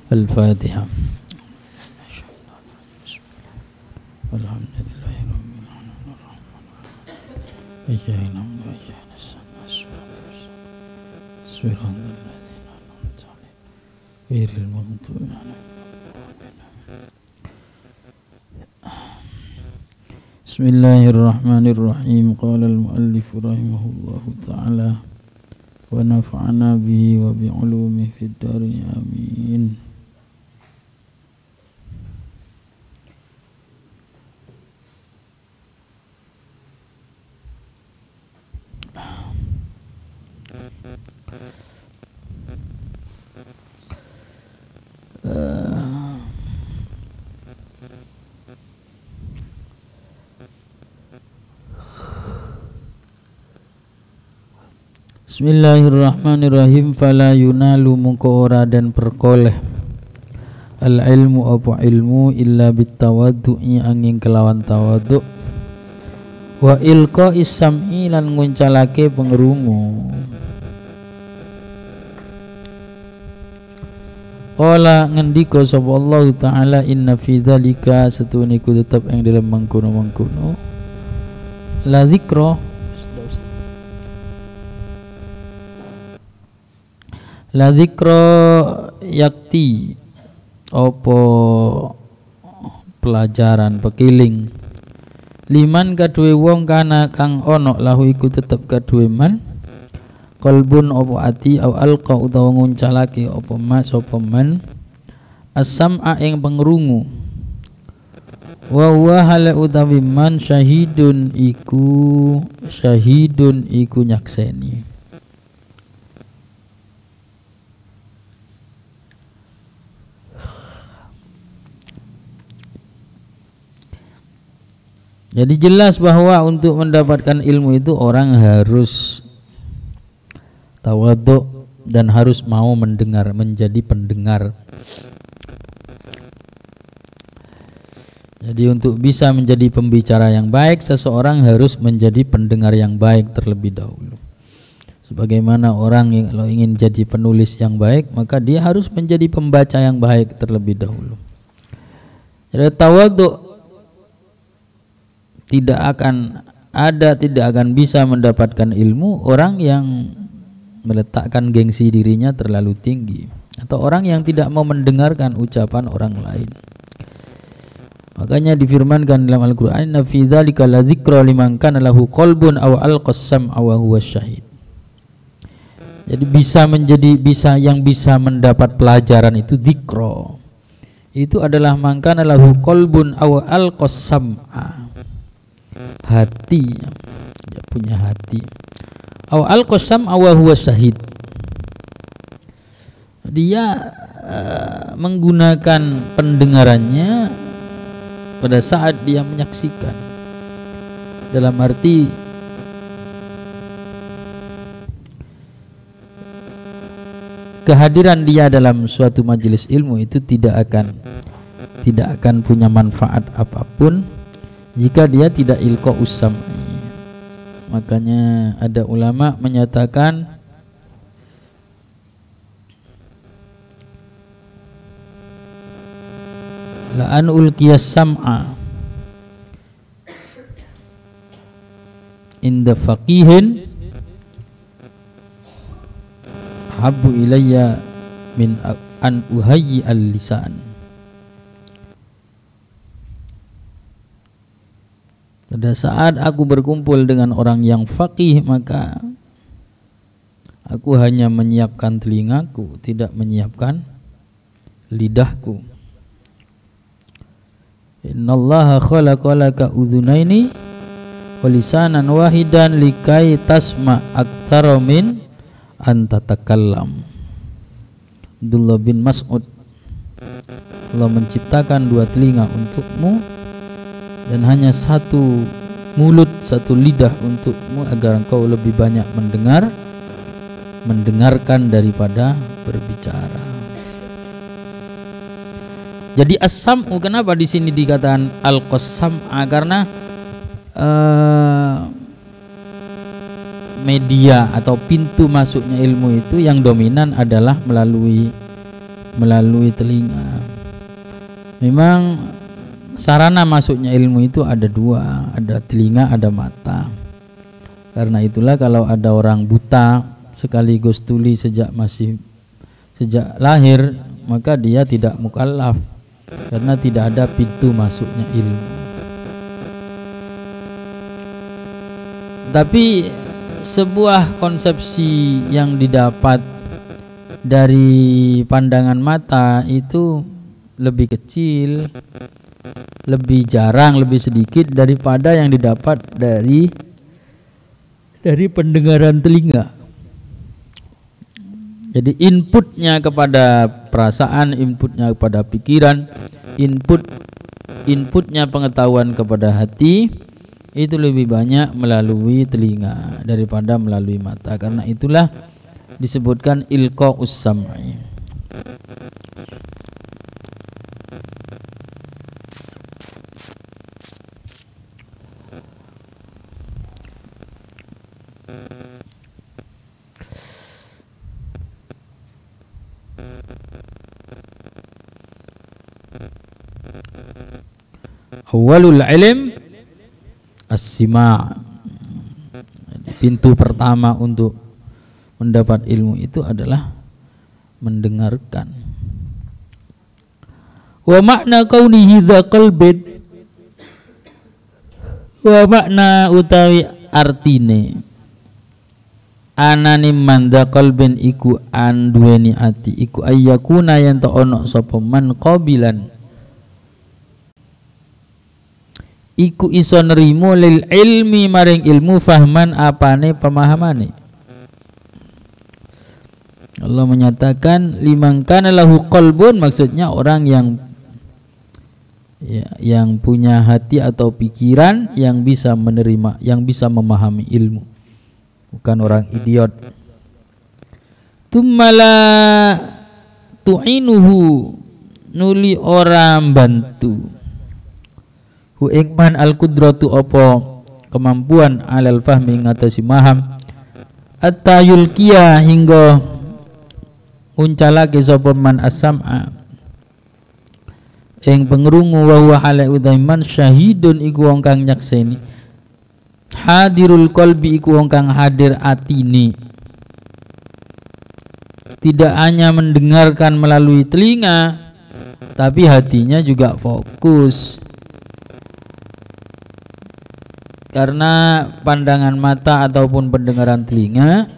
Al-Fatihah. Alhamdulillahirabbil alamin. Bismillahirrahmanirrahim. Qala al-muallif rahimahullahu ta'ala wa nafa'ana bihi wa bi'ulumihi fid dharain amin. Bismillahirrahmanirrahim. Fala yunalu mungko ora dan perkoleh al ilmu apa ilmu illa bitawaddu'i angin kelawan tawaddu' wa ilqa issam'i lan nguncalake pengrungu. Qala ngendika sapa Allah taala inna fi dzalika satune ku tetep ing dalem mangkono-mangkono la dzikra la dzikra yakti apa pelajaran pekiling liman kaduwe wong kana kang ana lahu iku tetep kaduwe man qalbun apa ati au alqa utawa nguncalake apa mas apa man as-sam'a ing pengrungu wa huwa hal utawi man syahidun iku nyakseni. Jadi jelas bahwa untuk mendapatkan ilmu itu orang harus tawadhu dan harus mau mendengar, menjadi pendengar. Jadi untuk bisa menjadi pembicara yang baik, seseorang harus menjadi pendengar yang baik terlebih dahulu. Sebagaimana orang yang kalau ingin jadi penulis yang baik, maka dia harus menjadi pembaca yang baik terlebih dahulu. Jadi tawadhu tidak akan bisa mendapatkan ilmu orang yang meletakkan gengsi dirinya terlalu tinggi atau orang yang tidak mau mendengarkan ucapan orang lain. Makanya difirmankan dalam Al-Qur'an inna fi dzalika la dzikra liman kana lahu qalbun aw alqas sam'a wa huwa syahid. Jadi yang bisa mendapat pelajaran itu dzikra. Itu adalah man kana lahu qalbun aw alqas sam'a. Hati, dia punya hati. Aw alqasam aw huwa syahid. Dia menggunakan pendengarannya pada saat dia menyaksikan. Dalam arti kehadiran dia dalam suatu majelis ilmu itu tidak akan punya manfaat apapun jika dia tidak ilqa usam. Makanya ada ulama menyatakan la an ulqiyas sam'a inda faqihin habbu ilayya min an uhayyi al-lisan. Pada saat aku berkumpul dengan orang yang faqih, maka aku hanya menyiapkan telingaku, tidak menyiapkan lidahku. Innallaha khalaqa laka udhunaini wa lisanan wahidan likai tasma aktsara min an tatakallam. Abdullah bin Mas'ud. Allah menciptakan dua telinga untukmu dan hanya satu mulut, satu lidah untukmu agar engkau lebih banyak mendengarkan daripada berbicara. Jadi as-sam'u, kenapa di sini dikatakan al-qasam'a? Karena media atau pintu masuknya ilmu itu yang dominan adalah melalui melalui telinga. Memang sarana masuknya ilmu itu ada dua, ada telinga, ada mata. Karena itulah kalau ada orang buta sekaligus tuli sejak lahir, maka dia tidak mukallaf karena tidak ada pintu masuknya ilmu. Tapi sebuah konsepsi yang didapat dari pandangan mata itu lebih kecil, lebih jarang, lebih sedikit daripada yang didapat dari pendengaran telinga. Jadi inputnya kepada perasaan, inputnya kepada pikiran, inputnya pengetahuan kepada hati itu lebih banyak melalui telinga daripada melalui mata. Karena itulah disebutkan ilqa'us sam'i. Awalul ilm as-sima'. Pintu pertama untuk mendapat ilmu itu adalah mendengarkan. Wa makna kaunihi dza qalbin, wa makna utawi artine anane manda qalbin iku anduweni ati iku ayyakuna yen to ono sapa man qabilan iku iso nerimo lil ilmi maring ilmu fahman apane pemahamane. Allah menyatakan liman kana lahu qalbun, maksudnya orang yang punya hati atau pikiran yang bisa menerima, yang bisa memahami ilmu, bukan orang idiot. Tummala tu'inuhu, nuli orang bantu hu ingman al-qudratu opo kemampuan alal fahmi ngatasi maham at-tayul kia hingga uncalake sapa man as-sam'a ing pengrungu wa huwa hale udaiman syahidun iku wong kang nyakseni hadirul qalbi iku wong kang hadir atine, tidak hanya mendengarkan melalui telinga tapi hatinya juga fokus. Karena pandangan mata ataupun pendengaran telinga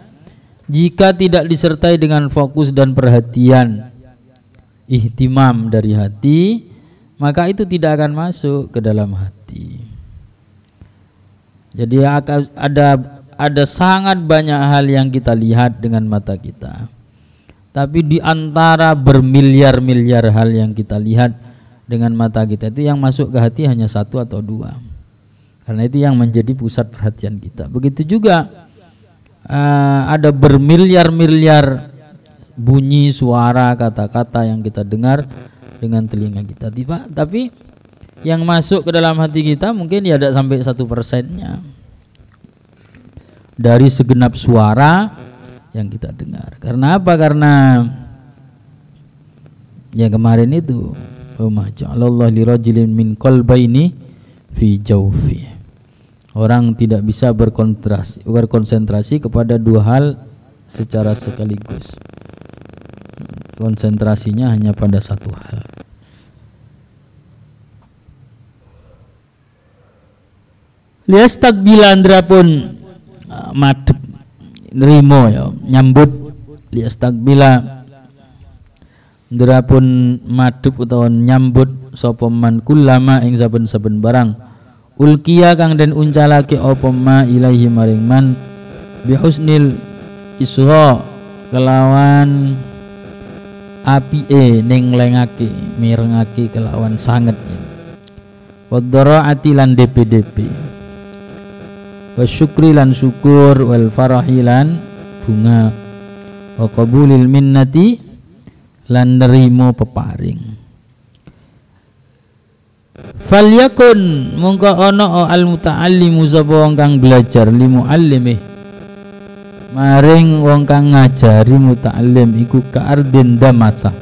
jika tidak disertai dengan fokus dan perhatian, ihtimam dari hati, maka itu tidak akan masuk ke dalam hati. Jadi ada sangat banyak hal yang kita lihat dengan mata kita, tapi di antara bermiliar-miliar hal yang kita lihat dengan mata kita itu yang masuk ke hati hanya satu atau dua. Karena itu yang menjadi pusat perhatian kita. Begitu juga ada bermiliar-miliar bunyi, suara, kata-kata yang kita dengar dengan telinga kita. Tapi yang masuk ke dalam hati kita mungkin ya tidak sampai 1%-nya dari segenap suara yang kita dengar. Karena apa? Karena ya kemarin itu ma ja'alallahu lirajulin min qalbayni fi jawfi. Orang tidak bisa berkonsentrasi kepada dua hal secara sekaligus. Konsentrasinya hanya pada satu hal. Liastakbila andrapun madhep nrimo ya nyambut, liastakbila andrapun madhep utawa nyambut sapa man kullama ing saben-saben barang ulkiya kang den uncalake apa ma ilaihi maring man bihusnil isra kelawan apike ning lengake mirengake kelawan sanget wadaraati lan DP wasyukri lan syukur wal farahi lan bunga wa qabulil minnati lan nerimo peparing. Falyakun mongko ana al muta'allimu sapa wong kang belajar li muallimi maring wong kang ngajari muta'allim iku ka ardin damasa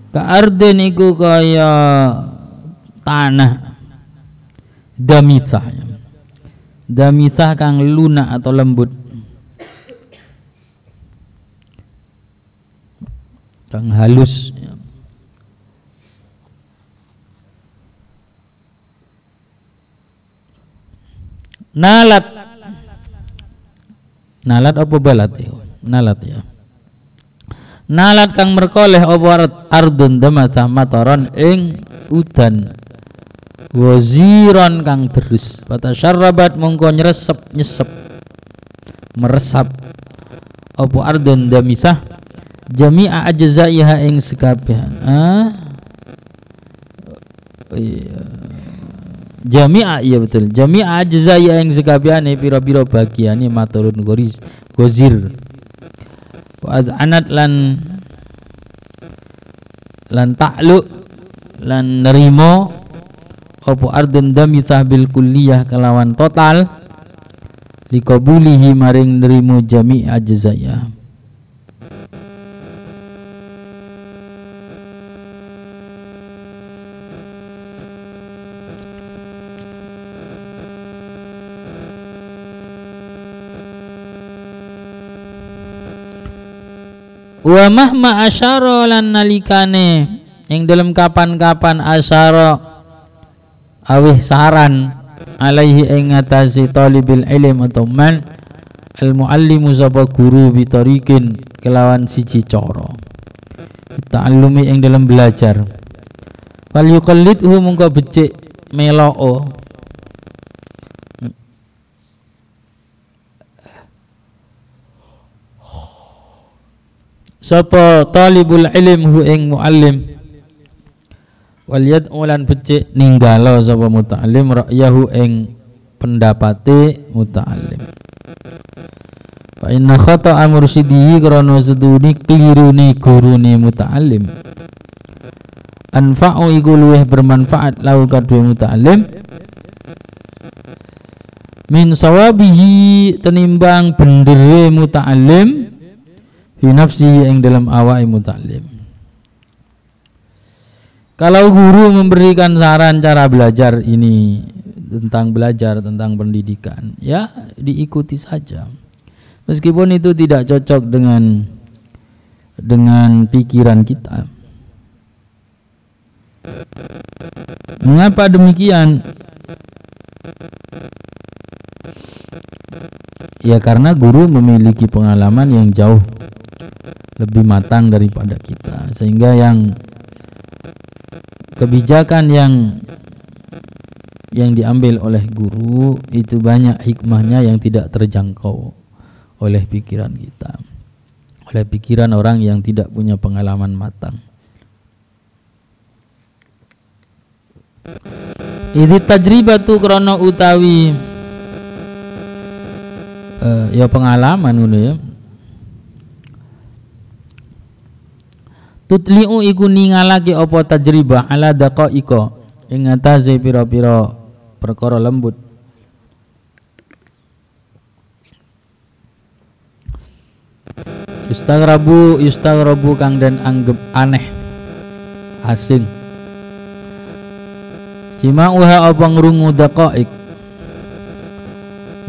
Ka'ardin iku kaya tanah damithah. Damithah kang lunak atau lembut, kang halus. Nalat apa balat ya? Nalat ya. Nalat kang merkoleh apa ardun damasah mataron ing udan waziron kang terus fatasyarrabat mongko nyesep meresap apa ardun damisah jami'a ajzaiha ing sekabehan jami'a, iya betul, jami'a ajzaiha ing sekabehan pira-pira bagiane maturun gozir wa anat lan ta'lu lan nerimo apa ardun damithah bil kulliyah kelawan total liqabulihi maring nerimo jami' ajzaya. Wa mahma asyara lan nalikane yang dalam kapan-kapan asyara awih saran alaihi ing ngatasi talibil ilm atau man al muallimu sapa guru bitarikin kelawan siji cara ta'allumi ing dalam belajar fal yuqallidhu mungko becik meloo sapa talibul ilm hu ing muallim wal yad'u lan becik ninggalo sapa muta'allim ra'yahu ing pendapate muta'allim. Fa inna khata'a mursyidi krana seduni klirune gurune muta'allim anfa'u iku luwih bermanfaat lahu kadhe muta'allim min sawabihi tenimbang bendere muta'allim fi nafsihi ing dalam awake muta'allim. Kalau guru memberikan saran cara belajar ini tentang belajar, tentang pendidikan, ya diikuti saja. Meskipun itu tidak cocok dengan pikiran kita. Mengapa demikian? Ya karena guru memiliki pengalaman yang jauh lebih matang daripada kita, sehingga yang kebijakan yang diambil oleh guru itu banyak hikmahnya yang tidak terjangkau oleh pikiran kita, oleh pikiran orang yang tidak punya pengalaman matang. Idzi tajribatu krana utawi ya pengalaman ngono ya. Tutli'u iku ningalake apa tajribah ala daqa'iqa ing atase pira-pira perkara lembut. Yustaghrabu kang dan anggap aneh, asing. Cima uha apa ngrungu daqa'iq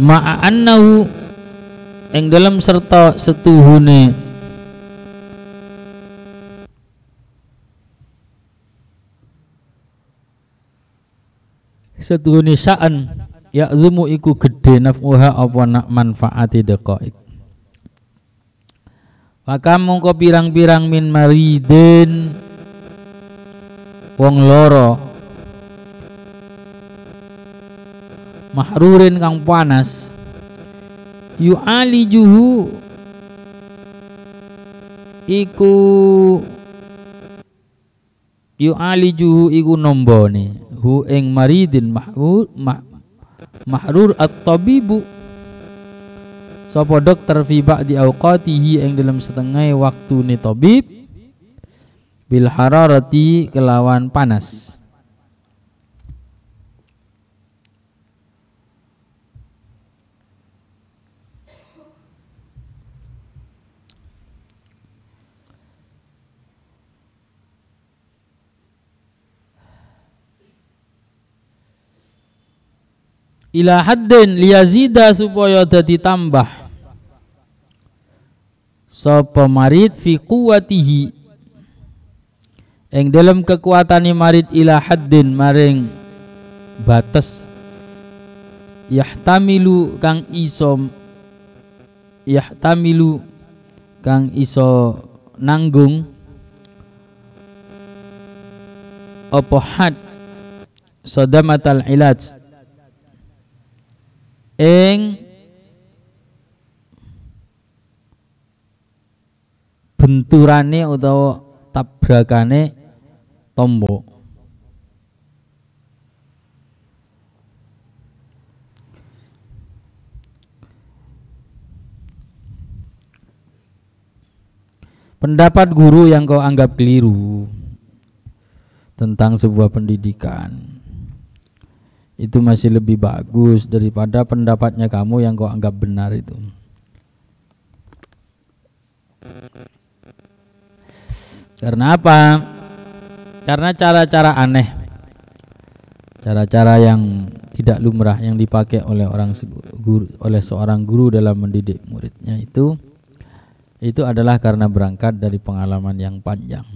ma'a annahu ing dalam serta setuhune sa'an ya'zumu iku gede naf'uha apa nak manfaati daqa'iq. Maka mongko pirang-pirang min maridin wong loro mahrurin kang panas yu'alijuhu iku nombone hu ing maridin mahrur at-tabibu sapa dokter fi ba'di awqatihi ing dalam setengah waktu ni tabib bil hararati kelawan panas. Ila haddin liyazida supaya dadi tambah sapa marid fi quwwatihi ing dalam kekuatane marid ila haddin maring batas yahtamilu kang iso nanggung apa had sadamatal ilaj ing benturane utawa tabrakane tombok. Pendapat guru yang kau anggap keliru tentang sebuah pendidikan itu masih lebih bagus daripada pendapatnya kamu yang kau anggap benar itu. Karena apa? Karena cara-cara aneh, cara-cara yang tidak lumrah yang dipakai oleh seorang guru dalam mendidik muridnya itu adalah karena berangkat dari pengalaman yang panjang.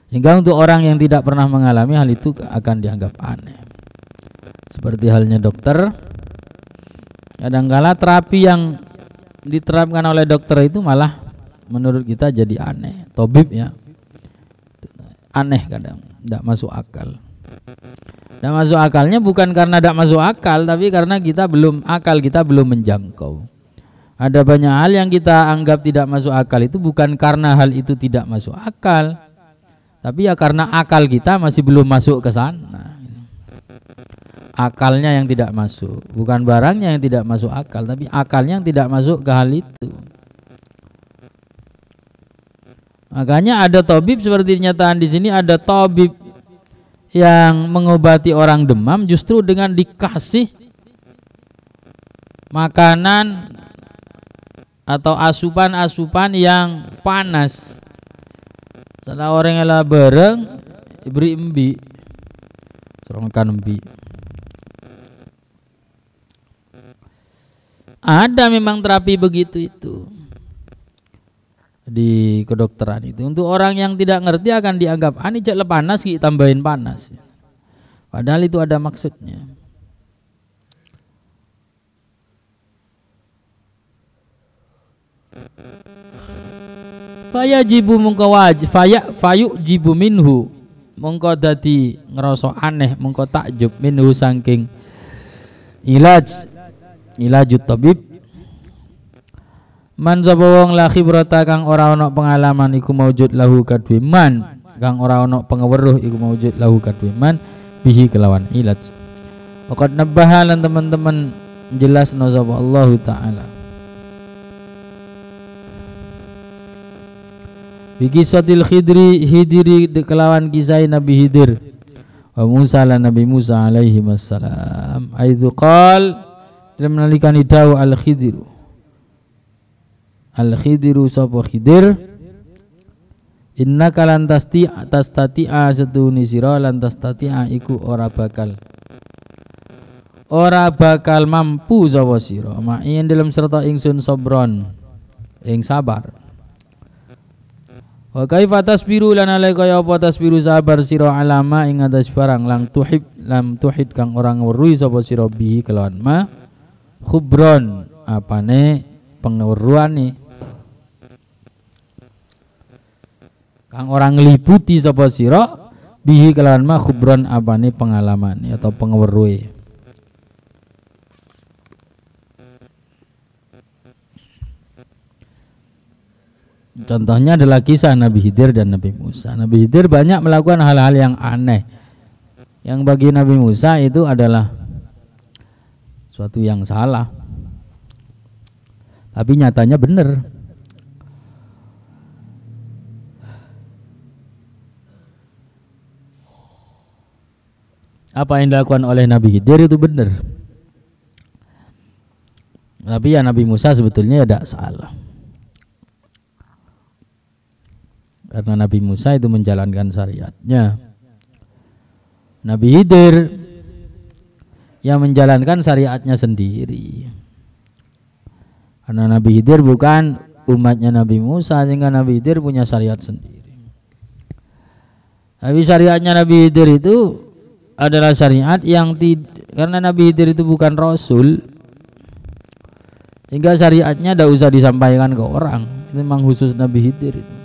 Hingga untuk orang yang tidak pernah mengalami hal itu akan dianggap aneh. Seperti halnya dokter, kadangkala terapi yang diterapkan oleh dokter itu malah menurut kita jadi aneh. Tabib ya, aneh kadang, tidak masuk akal. Tidak masuk akalnya bukan karena tidak masuk akal, tapi karena kita belum menjangkau. Ada banyak hal yang kita anggap tidak masuk akal itu bukan karena hal itu tidak masuk akal, tapi ya karena akal kita masih belum masuk ke sana. Akalnya yang tidak masuk, bukan barangnya yang tidak masuk akal, tapi akalnya yang tidak masuk ke hal itu. Makanya ada tabib seperti kenyataan di sini, ada tabib yang mengobati orang demam justru dengan dikasih makanan atau asupan-asupan yang panas. Salah orang yang bareng diberi embi, serongkan embi. Ada memang terapi begitu itu di kedokteran itu. Untuk orang yang tidak ngerti akan dianggap ani cek le panas ki tambahin panas. Padahal itu ada maksudnya. Fayajibu mungko wajib fayujibu minhu mungko dadi ngerasa aneh mungko takjub minhu saking ilajut tabib man sapa wong la khibrata kang ora ana pengalaman iku maujud lahu kadwe man kang ora ana pengeweruh iku maujud lahu kadwe man bihi kelawan ilaj. Waqad nabbaha lan teman-teman jelasna sapa Allah taala bikisatil hidri kelawan kisah Nabi Hidir wa Musa lan Nabi Musa alaihi wassalam aidzu qal dalam nalikani dawu al-Khidiru sapa Khidir innaka lan tastati'a satuni sira lan tastati'a iku ora bakal mampu sapa sira ma'in dalam serta ingsun sabron ing sabar. Wa kaifa tasbiru lan alai kaya apa tasbiru sabar sira alama ing atas barang lam tuhid kang orang weruhi sapa sira bihi kelawan ma khubron apane pengeweruane kang orang ngeliputi sapa sira bihi kelawan ma khubron apane pengalaman atau pengeweruhe. Contohnya adalah kisah Nabi Khidir dan Nabi Musa. Nabi Khidir banyak melakukan hal-hal yang aneh, yang bagi Nabi Musa itu adalah suatu yang salah. tapi nyatanya benar. Apa yang dilakukan oleh Nabi Khidir itu benar. Tapi ya Nabi Musa sebetulnya tidak salah. Karena Nabi Musa itu menjalankan syariatnya. Nabi Khidir yang menjalankan syariatnya sendiri. Karena Nabi Khidir bukan umatnya Nabi Musa, sehingga Nabi Khidir punya syariat sendiri. Tapi syariatnya Nabi Khidir itu adalah syariat yang karena Nabi Khidir itu bukan Rasul, hingga syariatnya tidak usah disampaikan ke orang. Itu memang khusus Nabi Khidir itu.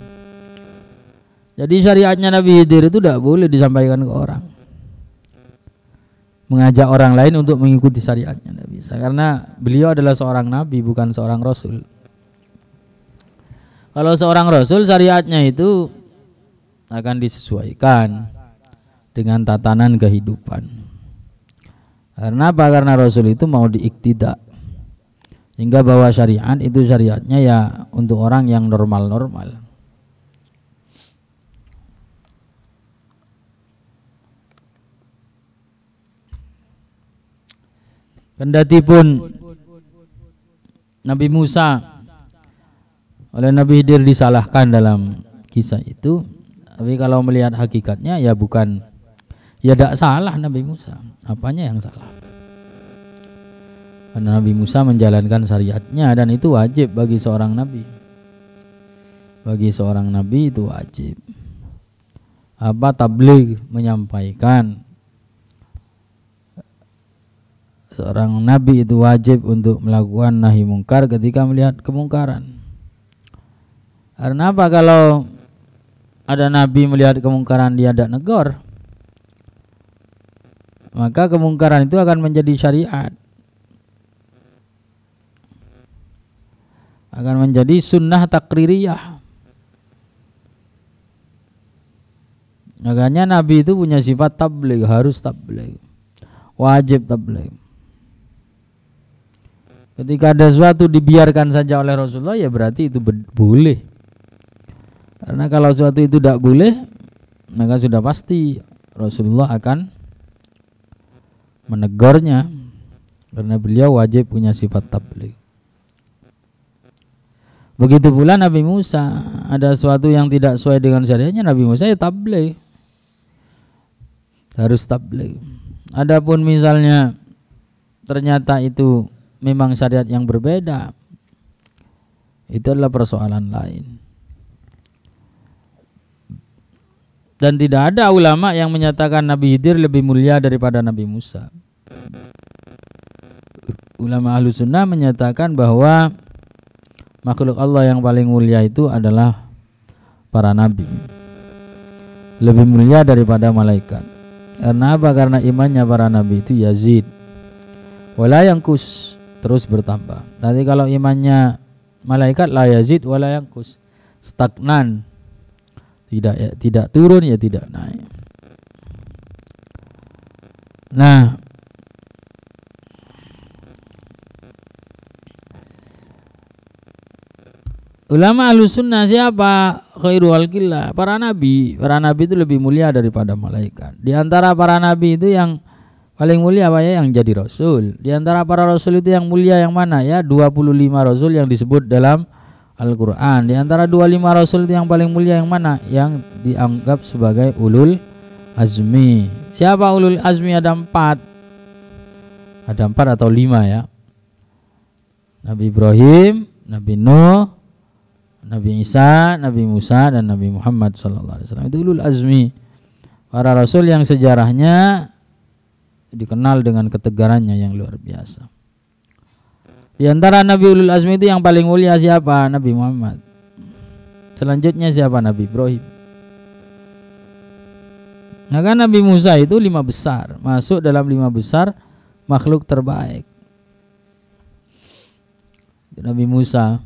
Jadi syariatnya Nabi Khidir itu tidak boleh disampaikan ke orang. Mengajak orang lain untuk mengikuti syariatnya tidak bisa, karena beliau adalah seorang Nabi, bukan seorang Rasul. Kalau seorang Rasul, syariatnya itu akan disesuaikan dengan tatanan kehidupan. Karena apa? Karena Rasul itu mau diiktidak, hingga bahwa syariat itu syariatnya ya untuk orang yang normal-normal. Kendatipun Nabi Musa oleh Nabi Khidir disalahkan dalam kisah itu, tapi kalau melihat hakikatnya ya bukan, ya tidak salah Nabi Musa. Apanya yang salah? Karena Nabi Musa menjalankan syariatnya, dan itu wajib bagi seorang nabi. Bagi seorang nabi itu wajib. Apa? Tabligh, menyampaikan. Seorang nabi itu wajib untuk melakukan nahi mungkar ketika melihat kemungkaran. Karena apa? Kalau ada nabi melihat kemungkaran dia tidak negor, maka kemungkaran itu akan menjadi syariat, akan menjadi sunnah takririyah. Makanya nabi itu punya sifat tabligh, harus tabligh, wajib tabligh. Ketika ada sesuatu dibiarkan saja oleh Rasulullah, ya berarti itu boleh. Karena kalau sesuatu itu tidak boleh, maka sudah pasti Rasulullah akan menegurnya, karena beliau wajib punya sifat tabligh. Begitu pula Nabi Musa, ada sesuatu yang tidak sesuai dengan syariatnya, Nabi Musa ya tabligh, harus tabligh. Adapun misalnya ternyata itu memang syariat yang berbeda, itu adalah persoalan lain. Dan tidak ada ulama yang menyatakan Nabi Khidir lebih mulia daripada Nabi Musa. Ulama Ahlus Sunnah menyatakan bahwa makhluk Allah yang paling mulia itu adalah para nabi, lebih mulia daripada malaikat. Karena apa? Karena imannya para nabi itu yazid wala yanqus, terus bertambah. Tadi kalau imannya malaikat la yazid wala yanqus, stagnan, tidak turun ya tidak naik. Nah, ulama Ahlus Sunnah siapa? Khairu khalqillah, para nabi. Para nabi itu lebih mulia daripada malaikat. Di antara para nabi itu yang paling mulia apa ya? Yang jadi rasul. Di antara para rasul itu yang mulia yang mana ya? 25 rasul yang disebut dalam Al-Quran. Di antara 25 rasul itu yang paling mulia yang mana? Yang dianggap sebagai ulul azmi. Siapa ulul azmi? Ada 4. Ada 4 atau 5 ya. Nabi Ibrahim, Nabi Nuh, Nabi Isa, Nabi Musa, dan Nabi Muhammad SAW. Itu ulul azmi, para rasul yang sejarahnya dikenal dengan ketegarannya yang luar biasa. Di antara Nabi ulul azmi itu yang paling mulia siapa? Nabi Muhammad. Selanjutnya siapa? Nabi Ibrahim. Nah kan Nabi Musa itu 5 besar, masuk dalam 5 besar makhluk terbaik. Nabi Musa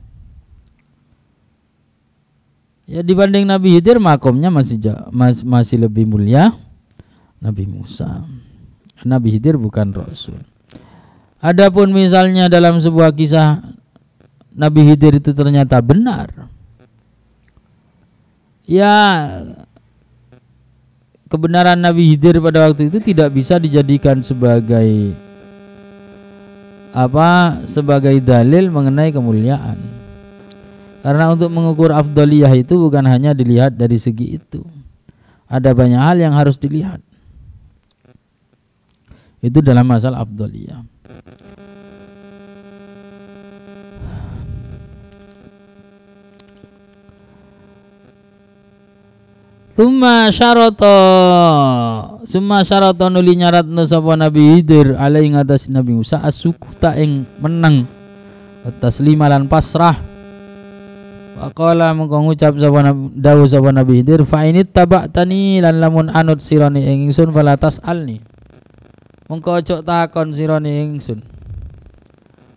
ya dibanding Nabi Khidir makomnya masih lebih mulia Nabi Musa. Nabi Khidir bukan rasul. Adapun misalnya dalam sebuah kisah Nabi Khidir itu ternyata benar, ya kebenaran Nabi Khidir pada waktu itu tidak bisa dijadikan sebagai sebagai dalil mengenai kemuliaan. Karena untuk mengukur afdaliyah itu bukan hanya dilihat dari segi itu. Ada banyak hal yang harus dilihat. Itu dalam masalah afdaliyah. Summa syarata nuli nyaratna sapa Nabi Khidir alai ngatas Nabi Musa asukuta ing meneng taslima lan pasrah. Waqala mengko ngucap sapa dawuh sapa Nabi Khidir fa init taba'tani lan lamun anut sirane ing ingsun fala tasalni mengko ojo takon sirane ingsun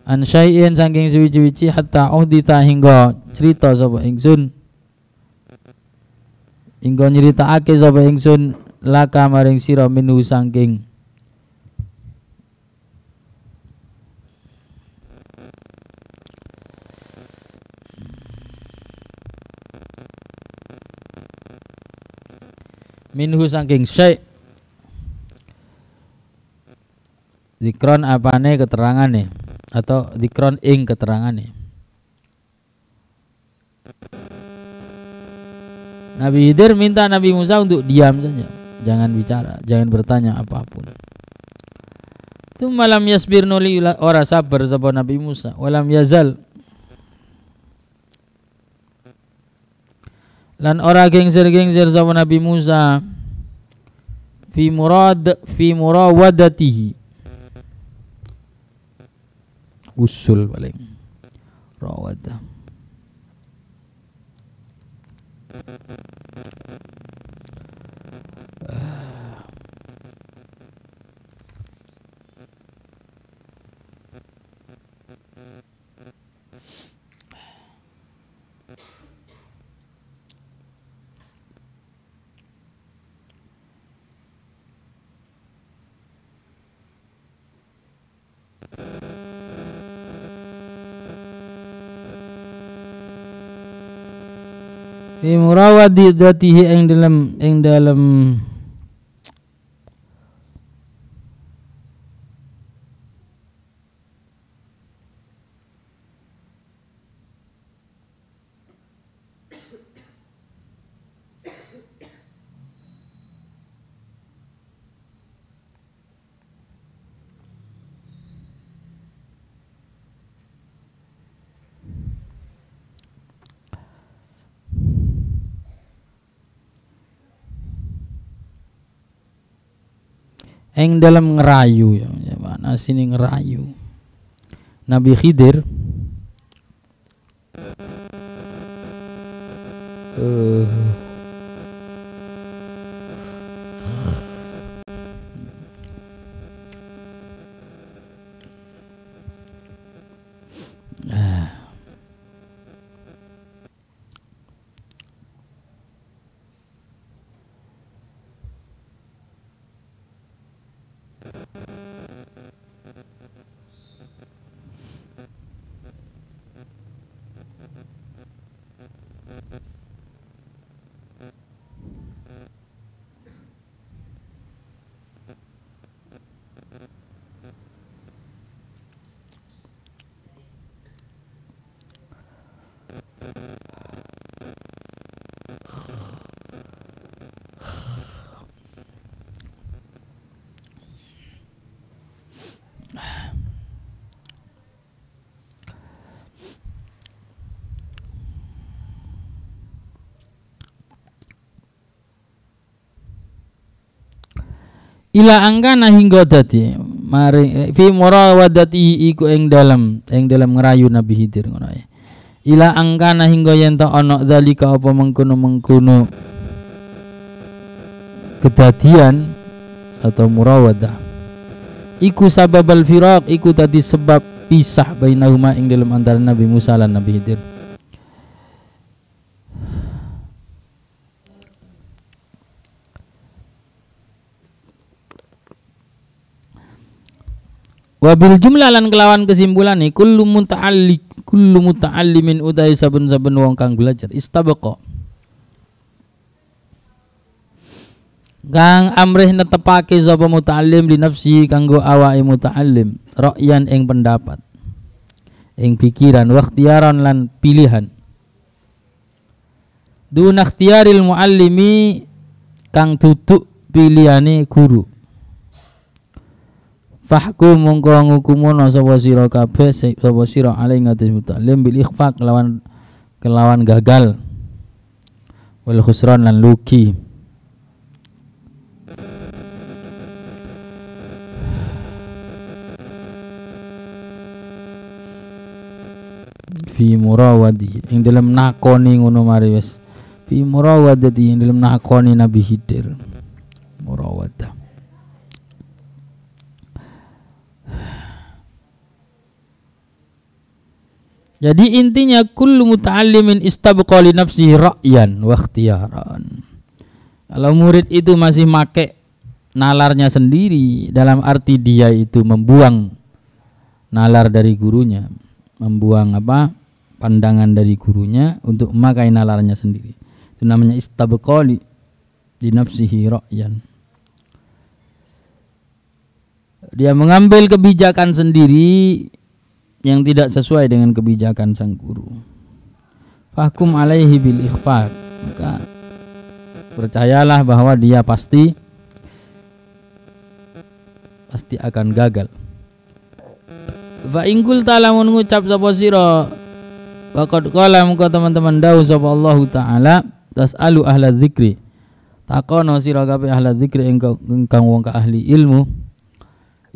an syai'in saking suwi-suwi hatta uhdita hingga cerita sapa ingsun hingga nyeritakake sapa ingsun laka maring sira minhu saking syai' zikron apane keterangane atau zikron ing keterangane. Nabi Khidir minta Nabi Musa untuk diam saja, jangan bicara, jangan bertanya apapun. Itu malam yasbir nuli ora sabar sapa Nabi Musa, walam yazal lan ora gengser-gengser sapa Nabi Musa fi murawadatihi usul paling rawadah. Fi murawadatihi ing dalam ngerayu ya mana sini ngerayu Nabi Khidir ila angkana hingga dadi mari fi murawadati iku ing dalam ngerayu Nabi Khidir ngono ae. Ila angkana hingga yen ta ana zalika apa mengkono kedadian atau murawadah iku sababal firaq iku tadi sebab pisah bainahuma ing dalam antara Nabi Musa lan Nabi Khidir. Wabil jumlah lan kelawan kesimpulan kullu kullu muta'allimin utai saben-saben wong kang belajar istabaqa kang amrih netepake sapa muta'allim li nafsi kanggo awake muta'allim ra'yan ing pendapat ing pikiran wa ikhtiyaran lan pilihan dun ikhtiyaril muallimi kang duduk pilihane guru fahkum mongko ngukumono sapa sira kabeh sapa sira alai ngatis muta'allim bil ikhfa kelawan gagal wal khusran lan lugi fi murawadi ing dalam nakoni ngono mari wis fi murawadati ing dalam nakoni Nabi Khidir murawadah. Jadi intinya kullu muta'allimin istabqa li nafsihi ra'yan wa ikhtiyaran. Kalau murid itu masih make nalarnya sendiri dalam arti dia itu membuang nalar dari gurunya, membuang pandangan dari gurunya untuk memakai nalarnya sendiri. Itu namanya istabqa li nafsihi ra'yan. Dia mengambil kebijakan sendiri yang tidak sesuai dengan kebijakan sang guru. Fahkum alaihi bil ikhfa, maka percayalah bahwa dia pasti akan gagal. Fa in qulta lamun ngucap sapa sira waqad qala muka teman-teman dawuh sapa Allah taala tasalu ahla dzikri takono sira kabeh ahla dzikri ingkang wong ka ahli ilmu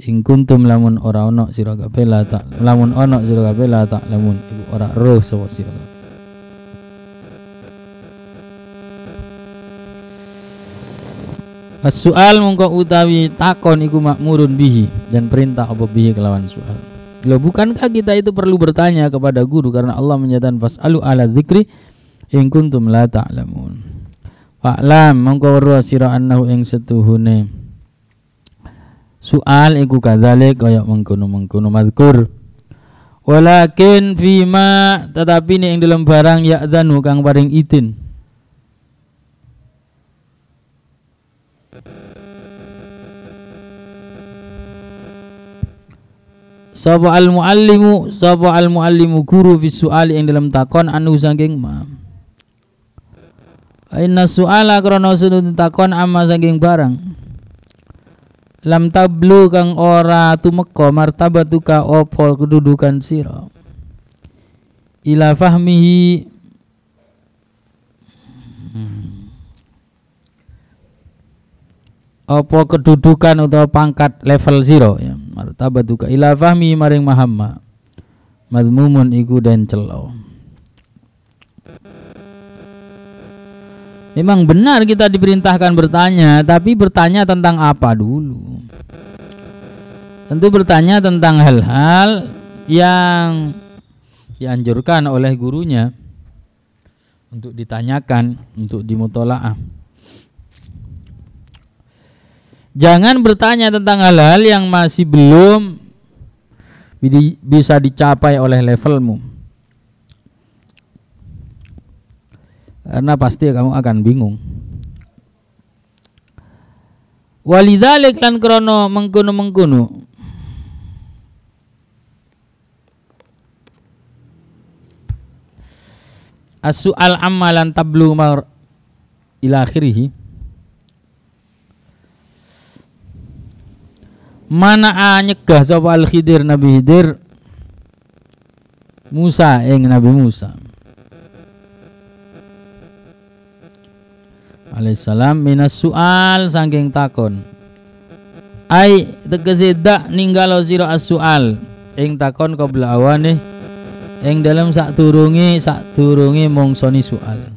ing kuntum lamun ora ana sira kabeh la tak lamun ana sira kabeh la tak lamun iku ora roh sapa sira kabeh. As-su'al mongko utawi takon iku makmurun bihi dan perintah apa bihi kelawan soal. Lho bukankah kita itu perlu bertanya kepada guru karena Allah menyatakan fasalu ala dzikri ing kuntum la ta'lamun. Fa'lam mongko weruh sira annahu ing setuhune soal iku kadzalik kaya mengkono-mengkono mazkur. Walakin fima tetapi ning dalam barang ya'dzanu kang paring izin. Sapa al-muallimu guru fi su'ali ing dalam takon anu saking ma. Inna su'ala krana sunut takon amma saking barang. Lam tablu kang ora tumeka martabatuka apa kedudukan sira. Ila fahmihi apa kedudukan atau pangkat level zero ya martabatuka ila fahmi maring mahamma madmumun iku dan celo. Memang benar kita diperintahkan bertanya, tapi bertanya tentang apa dulu? Tentu bertanya tentang hal-hal yang dianjurkan oleh gurunya untuk ditanyakan, untuk dimutolaah. Jangan bertanya tentang hal-hal yang masih belum bisa dicapai oleh levelmu. Karena pasti kamu akan bingung. Walidzalik lan krono mengkono-mengkono as-su'al amalan tablu mar ila akhirih. Mana nyegah sapa al-Khidir Nabi Khidir Musa ing Nabi Musa alaihissalam minas su'al saking takon. Ai tegese dak ninggalo sira as-su'al ing takon qabla awane ing dalam sadurunge mongsoni su'al.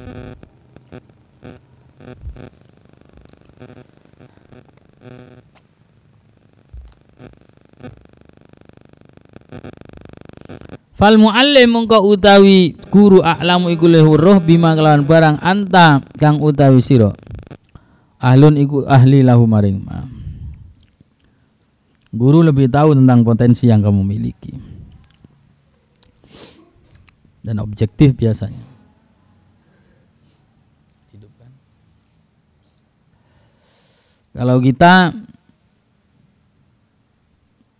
Fal muallim mongko utawi guru a'lamu iku lehuruh bima kelawan barang anta kang utawi sira ahlun iku ahli lahu maring ma. Guru lebih tahu tentang potensi yang kamu miliki. dan objektif biasanya. Kalau kita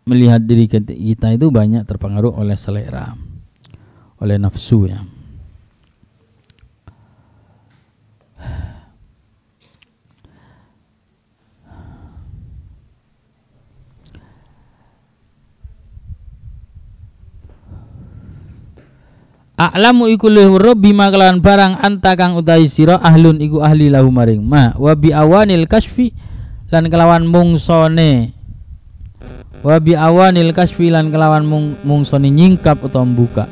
melihat diri kita itu banyak terpengaruh oleh selera, oleh nafsu ya. A'lamu iku luhur bima kelawan barang anta kang utahi sira ahlun iku ahli lahu maring ma wa bi awanil kasfi lan kelawan mungsone wa bi awanil kasfi lan kelawan mungsone nyingkap utawa mbuka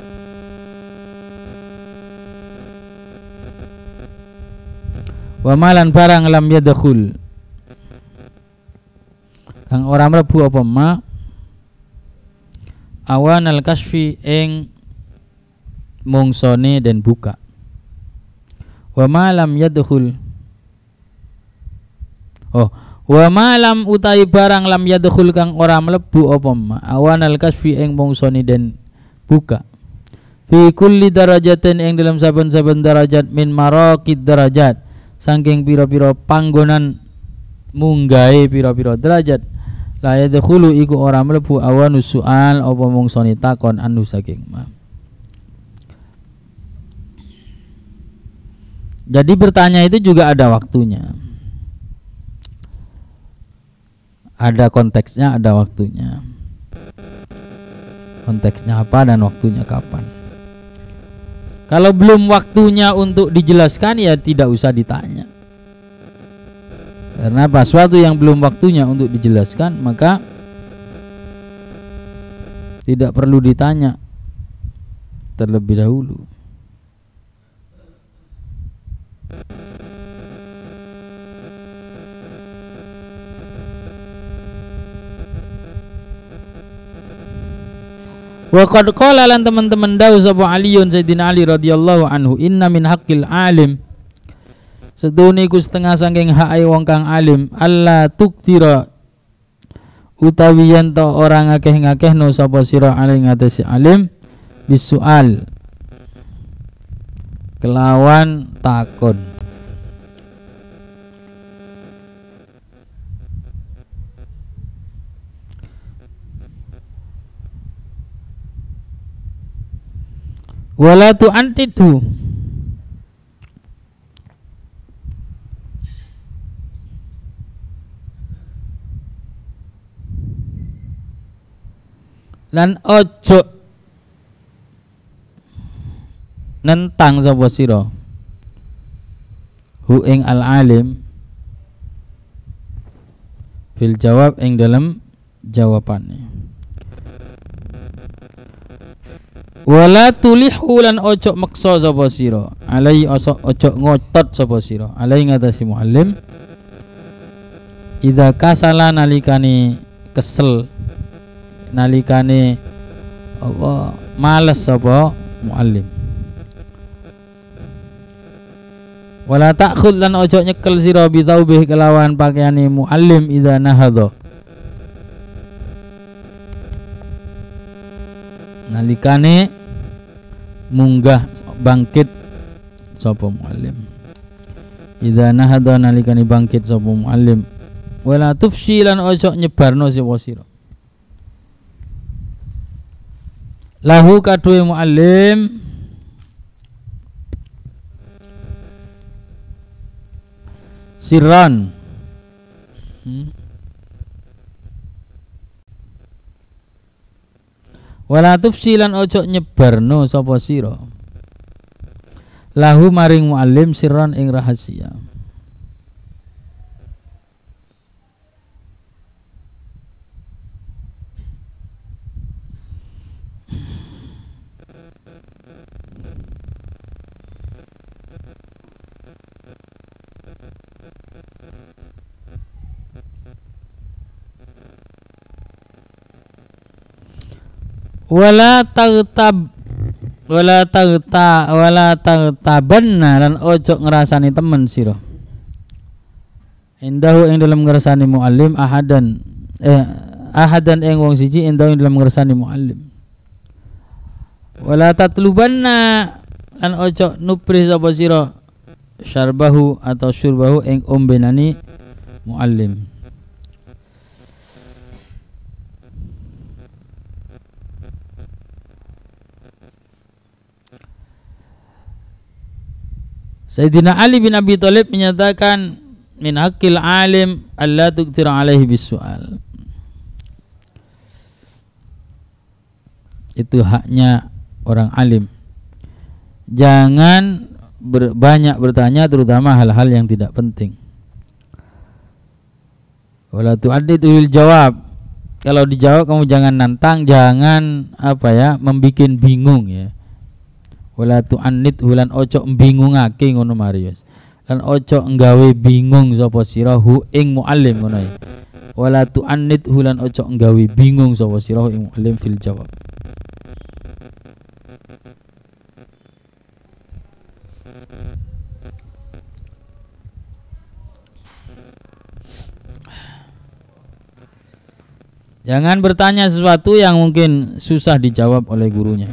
wa malan barang lam yadkhul kang ora mlebu apa ma awanal kasfi ing mungsone dan buka wa malam yadkhul wa malam utai barang lam yadkhul kang ora mlebu apa ma awanal kasfi ing mungsone dan buka fi kulli darajatin ing dalam saben-saben derajat min maraqid derajat saking pira-pira panggonan munggahe pira-pira derajat la yadkhulu iku ora mlebu awanus sual apa mungsone takon anu saking ma. Jadi bertanya itu juga ada waktunya, ada konteksnya, ada waktunya. Konteksnya apa dan waktunya kapan. Kalau belum waktunya untuk dijelaskan ya tidak usah ditanya. Karena apa? Suatu yang belum waktunya untuk dijelaskan maka tidak perlu ditanya terlebih dahulu. Wa qad qala lan teman-teman dawu sapa Aliun Sayyidina Ali radhiyallahu anhu inna min haqqil alim sedune iku setengah saking hak wong kang alim alla tuktira utawi yen to ora ngakeh-ngakehno sapa sira ali ngatesi alim bisual kelawan takon wala tu'antidu lan ojo nentang sapa sira hu ing al alim fil jawab ing dalam jawabane wala tulihu lan ojo maksa sapa sira alai ojo ngotot sapa sira alai ngatasi muallim idza kasala nalikane kesel nalikane apa males sapa muallim wala ta'khud lan ojo nyekel sira bi taubih kelawan pakaiane muallim idza nahadha nalikane munggah bangkit sapa muallim idza nahadha nalikane bangkit sapa muallim wala tufsi lan ojo nyebarno sapa sira lahu kaduwe muallim sirran wala tufsilan ojo nyebarno sapa sira lahu maring muallim sirran ing rahasia wala taghtabanna lan ojo ngrasani temen sira indahu ing dalam ngrasani muallim ahadan ing wong siji indahu ing dalam ngrasani muallim Wala tatlubanna lan ojo nupri sapa sira syarbahu atau syurbahu ing ombenani muallim. Sayyidina Ali bin Abi Thalib menyatakan min haqqil alim alla tuqtir alaihi bisual. Itu haknya orang alim. Jangan banyak bertanya, terutama hal-hal yang tidak penting. Wala tu'addidul jawab. Kalau dijawab kamu jangan nantang, jangan membikin bingung ya. Wala tu'annid hulan ojo mbingungake ngono Marius. Lan ojo nggawe bingung sapa sira hu ing muallim ngono ya. Wala tu'annid hulan ojo nggawe bingung sapa sira ing muallim fil jawab. Jangan bertanya sesuatu yang mungkin susah dijawab oleh gurunya.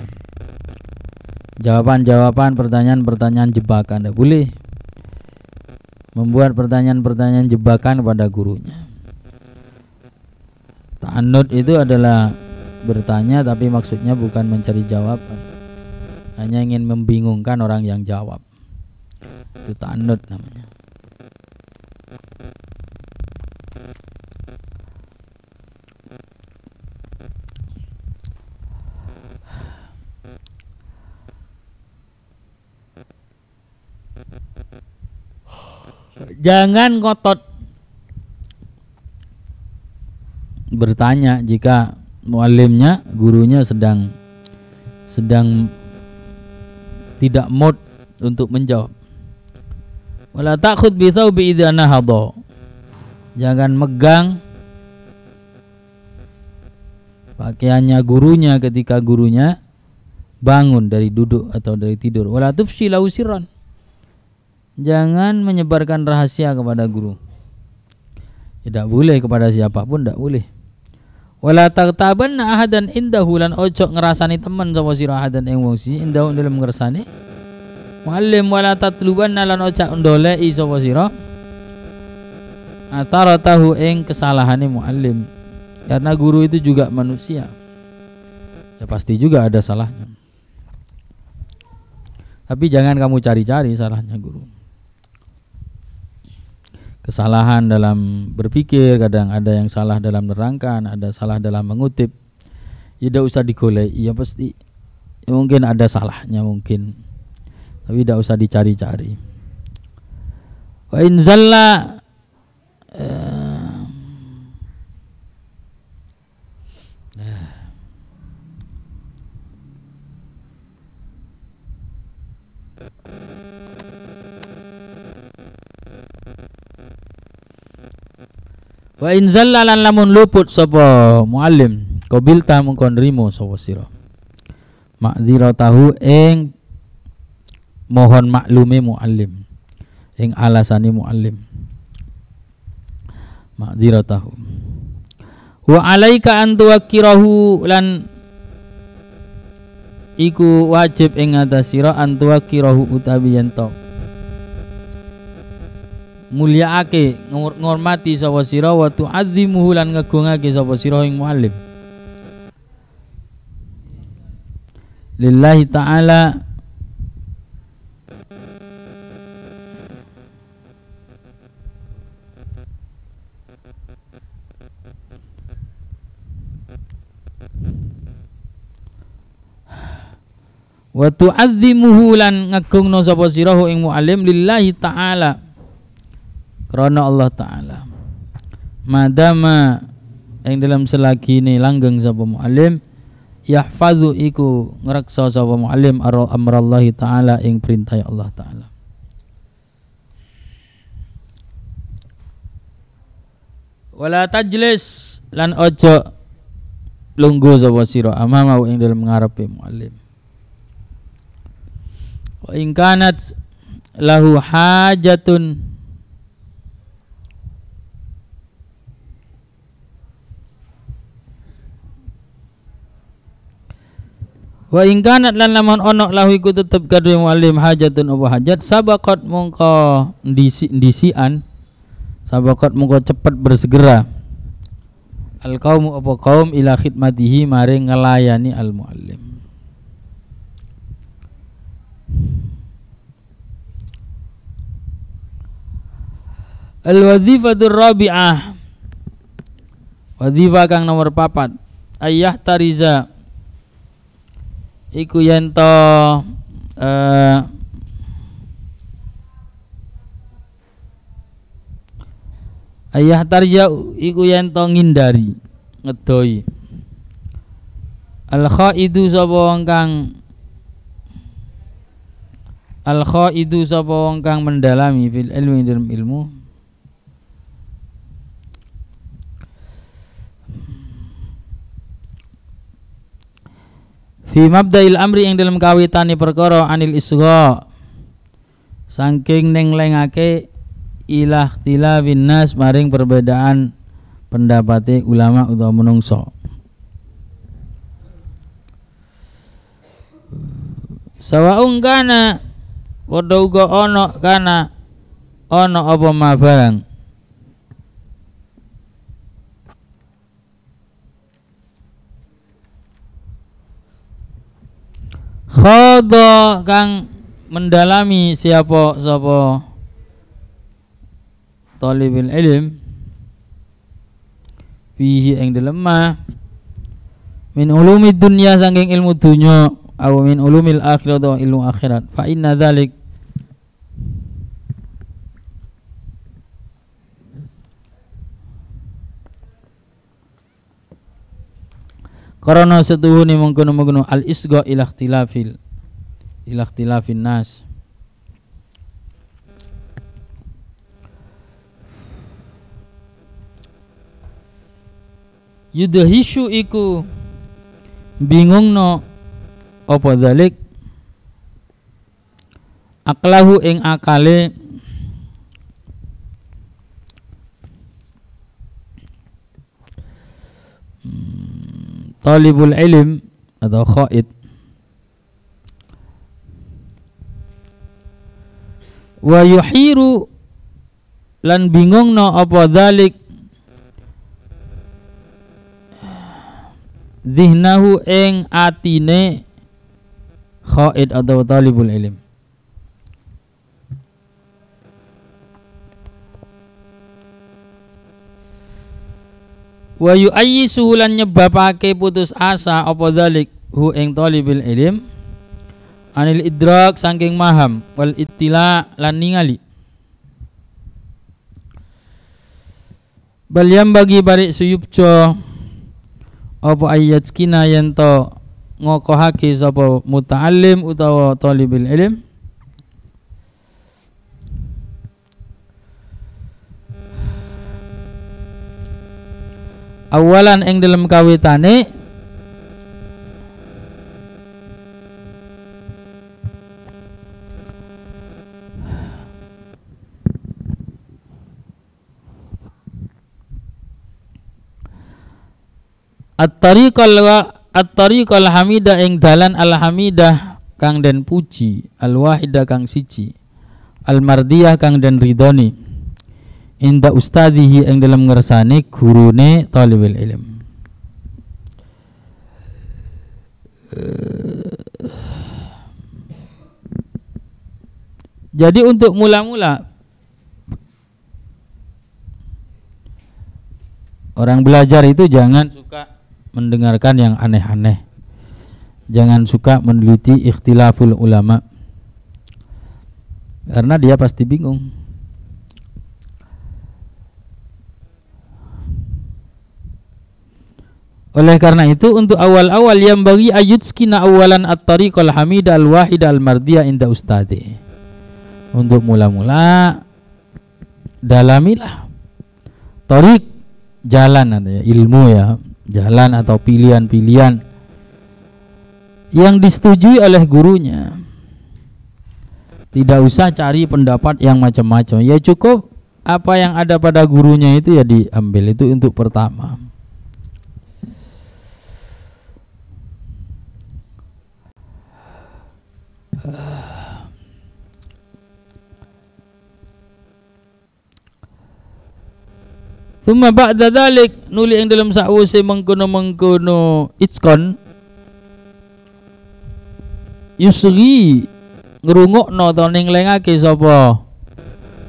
Jawaban-jawaban pertanyaan-pertanyaan jebakan tidak boleh. Membuat pertanyaan-pertanyaan jebakan pada gurunya. Ta'annud itu adalah bertanya tapi maksudnya bukan mencari jawaban. Hanya ingin membingungkan orang yang jawab. Itu ta'annud namanya. Jangan ngotot bertanya jika muallimnya, gurunya sedang tidak mood untuk menjawab. Wala ta'khud bi thawbi idza nahadha. Jangan megang pakaiannya gurunya ketika gurunya bangun dari duduk atau dari tidur. Wala tufshi lahu sirran. Jangan menyebarkan rahasia kepada guru. Tidak boleh kepada siapapun, tidak boleh. Wala taqtabanna ahadan indahu lan ojo ngerasani teman sapa sira ahadan ing wong si indahu dalam ngersani muallim. Wala tatlubanna lan ojo ndoleki sapa sira atharatahu ing kesalahane muallim. Karena guru itu juga manusia. Ya pasti juga ada salahnya. Tapi jangan kamu cari-cari salahnya guru. Kesalahan dalam berpikir, kadang ada yang salah dalam nerangkan, ada salah dalam mengutip. Tidak usah digoleki, ya pasti ya mungkin ada salahnya mungkin. Tapi tidak usah dicari-cari. Wa in zalla wa in zallalan lamun luput sapa muallim qabilta mungkon nrimo sapa sira ma'dziratahu ing mohon maklume muallim ing alasane muallim ma'dziratahu wa alaika an tuwakkirahu lan iku wajib ing atas sira an tuwakkirahu utawi yen mulyaake ngormati sapa sira wa tu'azzimuhu lan ngagungake sapa sira ing muallim lillahi ta'ala wa tu'azzimuhu lan ngagungno sapa sira ing muallim lillahi ta'ala karena Allah Ta'ala madama yang dalam selagi ini langgeng sapa muallim yahfazu iku ngreksa sapa muallim amrallahi Ta'ala ing perintah Allah Ta'ala. Wala tajlis lan ojo lungguh sapa sira amama ing dalam ngarepe muallim. Wa in kanat lahu hajatun Wa in kanat lan lamun ono lahu iku tetep kadhe muallim hajatun apa hajat sabaqat mongko ndisian sabaqat mongko cepet bersegera al qaumu apa kaum ila khidmatihi maring ngelayani al muallim. Al wazifatur rabi'ah wazifa kang nomor 4 ayah tariza iku yento ayah tarja iku yento ngindari ngedoi al khaidu sapa wong kang mendalami fil ilmi dalam ilmu fi mabda'il amri yang dalam kawitane perkara anil isgha saking nenglengake ilah tilawin nas maring perbedaan pendapate ulama utawa menungso. Sawaung kana padha uga ana kana ana apa ma barang khadha kang mendalami sapa talibul ilm fihi ing dalem min ulumid dunya saking ilmu dunya aw min ulumil akhirat atau ilmu akhirat fa inna dzalik karena setuhune mengkono-mengkono al isgha ila ikhtilafin nas yudhishu iku bingungno apa dzalik aklahu ing akale talibul ilm atau khaid wa yuhiru lan bingungno apa dzalik zihnahu ing atine khaid atau talibul ilm wa yu'ayyisu lan nyebabake putus asa apa dzalik hu ing talibul ilm anil idrak saking maham wal ittila lan ningali bal yang bagi barik suyubjo apa ayat kina yento ngokohake sapa muta'allim utawa talibul ilm awalan ing dalam kawitane at-tariqal hamidah ing dalan al-hamidah kang den puji al-wahidah kang siji al-mardiyah kang den ridhoni inda ustadihi ing dalam ngersane gurune talibul ilm. Jadi untuk mula-mula orang belajar itu jangan suka mendengarkan yang aneh-aneh, jangan suka meneliti ikhtilaful ulama, karena dia pasti bingung. Oleh karena itu untuk awal-awal yang bagi ayutskina awalan at-tariqal hamidah al-wahidah al-mardiyah inda ustadi. Untuk mula-mula dalamilah tariq, jalan ya, ilmu ya, jalan atau pilihan-pilihan yang disetujui oleh gurunya. Tidak usah cari pendapat yang macam-macam, ya cukup apa yang ada pada gurunya itu ya diambil. Itu untuk pertama. Thumma ba'da dzalik nuli ing dalam sakwise mengkono-mengkono itqan yusri ngrungokno to ning lengake sapa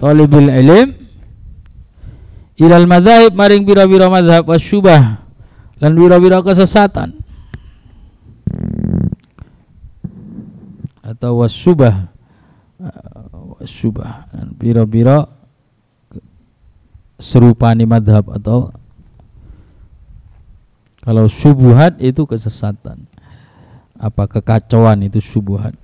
talibul ilm ilal madzhab maring pira-pira mazhab wasyubah lan pira-pira kesesatan atau wasyubah dan pira-pira serupani madhab, atau kalau syubhat itu kesesatan, apa kekacauan itu syubhat.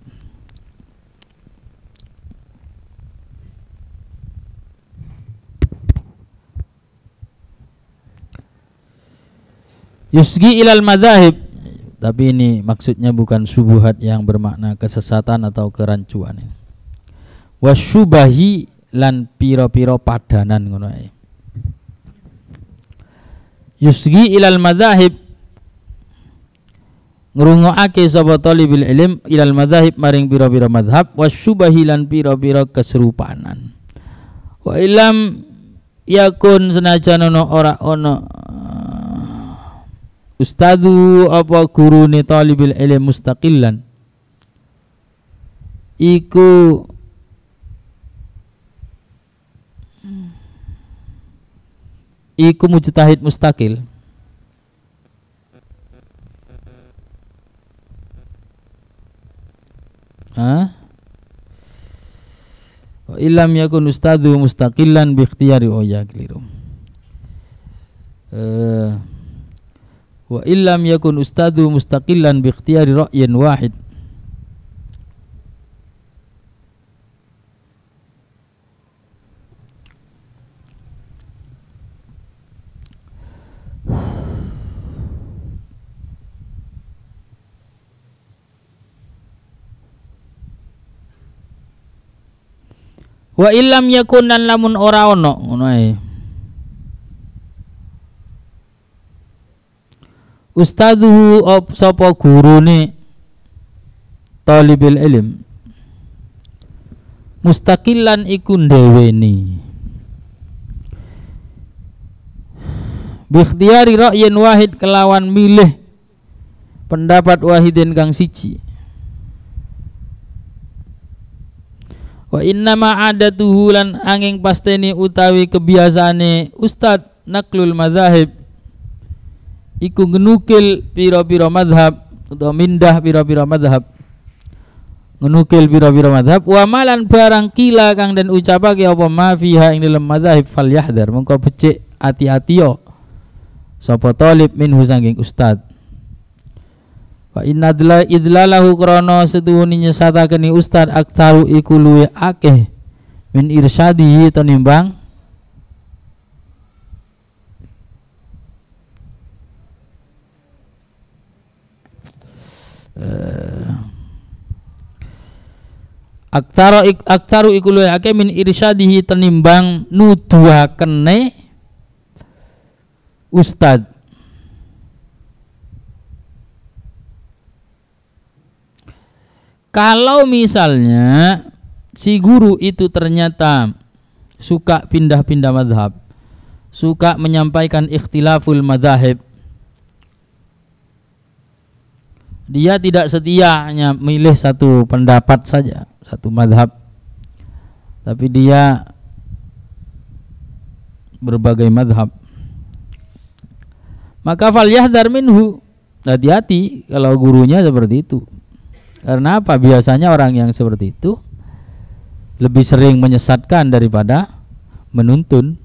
Yusgi ilal madzahib, tapi ini maksudnya bukan syubhat yang bermakna kesesatan atau kerancuan. Wasyubahi lan piro-piro padanan ngono ae. Yusgi ilal madzahib ngrungokake sapa talibul ilm ilal madzahib maring pira-pira mazhab wasyubahi lan pira-pira keserupanan. Wa ilam yakun senajan ana ora ana ustadu apa gurune talibul ilm mustaqillan iku mujtahid mustaqil. Wa illam yakun ustadhu mustaqillan bi ikhtiyari keliru. Wa illam yakun ustadhu mustaqillan bi ikhtiyari ra'yin wahid. Wa illam yakun lan lamun ora ono ngono ae. Ustadhu sapa gurune talibul ilm mustaqillan iku ndeweni bi ikhtiyari ra'yin wahid kelawan milih pendapat wahidin kang siji. Wa innama adatuhu lan angin pasteni utawi kebiasaane ustad naklul madzahib iku ngenukil pira-pira madhab atau mindah pira-pira madhab, ngenukil pira-pira madhab wa malan barang kila kang den ucapake apa ma fiha ing dalam madzhab fal yahdar mengko becik ati-ati yo sapa talib minhu sanging ustad. Wa inna idlalahu krana setuhune nyesataken ustad aktaru iku luwe akeh min irsyadihi tenimbang aktaru iku luwe akeh min irsyadihi tenimbang nuduhakene ustad. Kalau misalnya si guru itu ternyata suka pindah-pindah madhab, suka menyampaikan ikhtilaful madhahib, dia tidak setia hanya milih satu pendapat saja, satu madhab, tapi dia berbagai madhab, maka fal yahdar minhu, hati-hati kalau gurunya seperti itu. Karena apa? Biasanya orang yang seperti itu lebih sering menyesatkan daripada menuntun.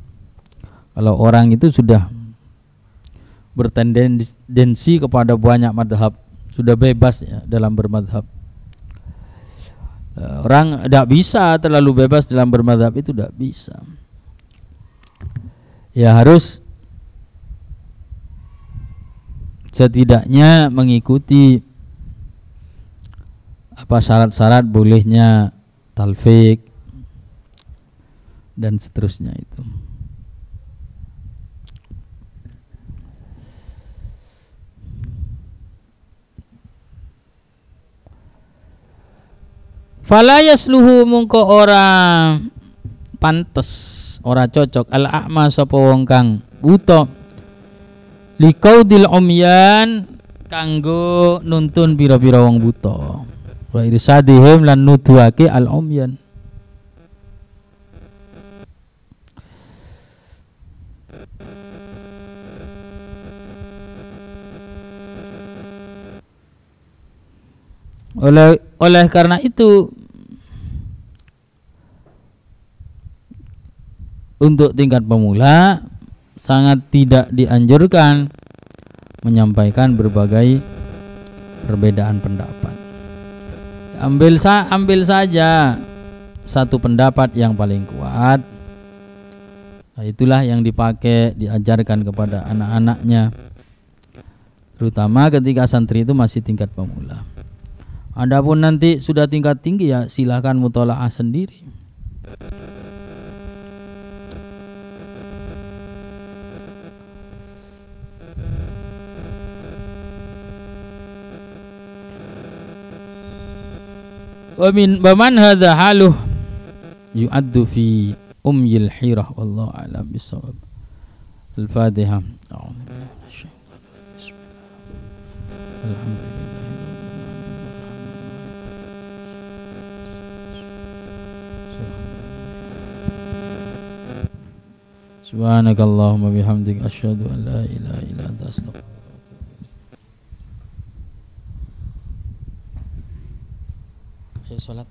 Kalau orang itu sudah bertendensi kepada banyak madhab, sudah bebas ya dalam bermadhab. Orang tidak bisa terlalu bebas dalam bermadhab, itu tidak bisa. Ya harus setidaknya mengikuti apa syarat-syarat bolehnya talfik dan seterusnya itu. Fala yasluhu mungko ora pantes, ora cocok al a'ma sapa wong kang buta liqaudil umyan kanggo nuntun pira-pira wong buta wa irsadihim lan nuduhake al umyan. Oleh karena itu untuk tingkat pemula sangat tidak dianjurkan menyampaikan berbagai perbedaan pendapat. Ambil saja satu pendapat yang paling kuat. Nah, itulah yang dipakai, diajarkan kepada anak-anaknya, terutama ketika santri itu masih tingkat pemula. Adapun nanti sudah tingkat tinggi ya silahkan mutolaah sendiri. Wa man hadza haluh yu'addu fi umyil hirah wallahu a'lam bissawab. Al-Fatihah. Alhamdulillah. Subhanakallahumma bihamdik asyhadu an la ilaha illa anta astaghfiruka wa atubu ilaik. Ayo salat.